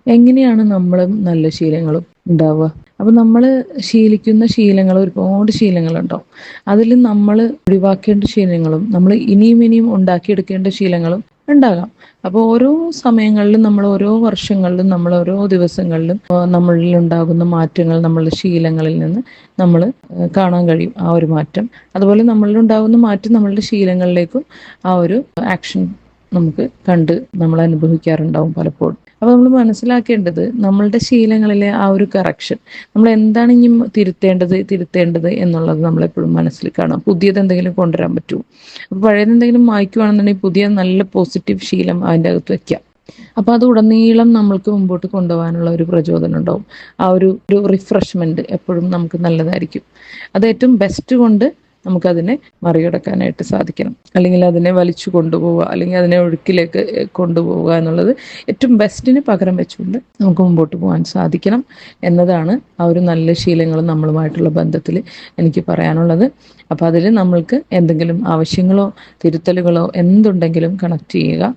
എങ്ങനെയാണ് നമ്മളും നല്ല ശീലങ്ങളും ഉണ്ടാവുക? അപ്പൊ നമ്മൾ ശീലിക്കുന്ന ശീലങ്ങൾ, ഒരുപാട് ശീലങ്ങളുണ്ടാവും. അതിൽ നമ്മൾ ഒഴിവാക്കേണ്ട ശീലങ്ങളും നമ്മൾ ഇനിയും ഇനിയും ഉണ്ടാക്കിയെടുക്കേണ്ട ശീലങ്ങളും ഉണ്ടാകാം. അപ്പോൾ ഓരോ സമയങ്ങളിലും, നമ്മൾ ഓരോ വർഷങ്ങളിലും, നമ്മൾ ഓരോ ദിവസങ്ങളിലും നമ്മളിൽ ഉണ്ടാകുന്ന മാറ്റങ്ങൾ നമ്മളുടെ ശീലങ്ങളിൽ നിന്ന് നമ്മൾ കാണാൻ കഴിയും ആ ഒരു മാറ്റം. അതുപോലെ നമ്മളിൽ ഉണ്ടാകുന്ന മാറ്റം നമ്മളുടെ ശീലങ്ങളിലേക്കും ആ ഒരു ആക്ഷൻ നമുക്ക് കണ്ട് നമ്മൾ അനുഭവിക്കാറുണ്ടാവും പലപ്പോഴും. അപ്പൊ നമ്മൾ മനസ്സിലാക്കേണ്ടത്, നമ്മളുടെ ശീലങ്ങളിലെ ആ ഒരു കറക്ഷൻ, നമ്മൾ എന്താണ് ഇനി തിരുത്തേണ്ടത് എന്നുള്ളത് നമ്മളെപ്പോഴും മനസ്സിൽ കാണാം. പുതിയത് എന്തെങ്കിലും കൊണ്ടുവരാൻ പറ്റുമോ? അപ്പൊ പഴയത് എന്തെങ്കിലും മായ്ക്കുവാണെന്നുണ്ടെങ്കിൽ പുതിയ നല്ല പോസിറ്റീവ് ശീലം അതിൻ്റെ അകത്ത് വെക്കാം. അപ്പൊ അത് ഉടനീളം നമ്മൾക്ക് മുമ്പോട്ട് കൊണ്ടുപോകാനുള്ള ഒരു പ്രചോദനം ഉണ്ടാവും. ആ ഒരു റിഫ്രഷ്മെന്റ് എപ്പോഴും നമുക്ക് നല്ലതായിരിക്കും. അത് ഏറ്റവും ബെസ്റ്റ് കൊണ്ട് നമുക്കതിനെ മറികടക്കാനായിട്ട് സാധിക്കണം. അല്ലെങ്കിൽ അതിനെ വലിച്ചു കൊണ്ടുപോവുക, അല്ലെങ്കിൽ അതിനെ ഒഴുക്കിലേക്ക് കൊണ്ടുപോവുക എന്നുള്ളത് ഏറ്റവും ബെസ്റ്റിന് പകരം വെച്ചുകൊണ്ട് നമുക്ക് മുമ്പോട്ട് പോകാൻ സാധിക്കണം എന്നതാണ് ആ ഒരു നല്ല ശീലങ്ങളും നമ്മളുമായിട്ടുള്ള ബന്ധത്തിൽ എനിക്ക് പറയാനുള്ളത്. അപ്പോൾ അതിൽ നമ്മൾക്ക് എന്തെങ്കിലും ആവശ്യങ്ങളോ തിരുത്തലുകളോ എന്തുണ്ടെങ്കിലും കണക്ട് ചെയ്യുക.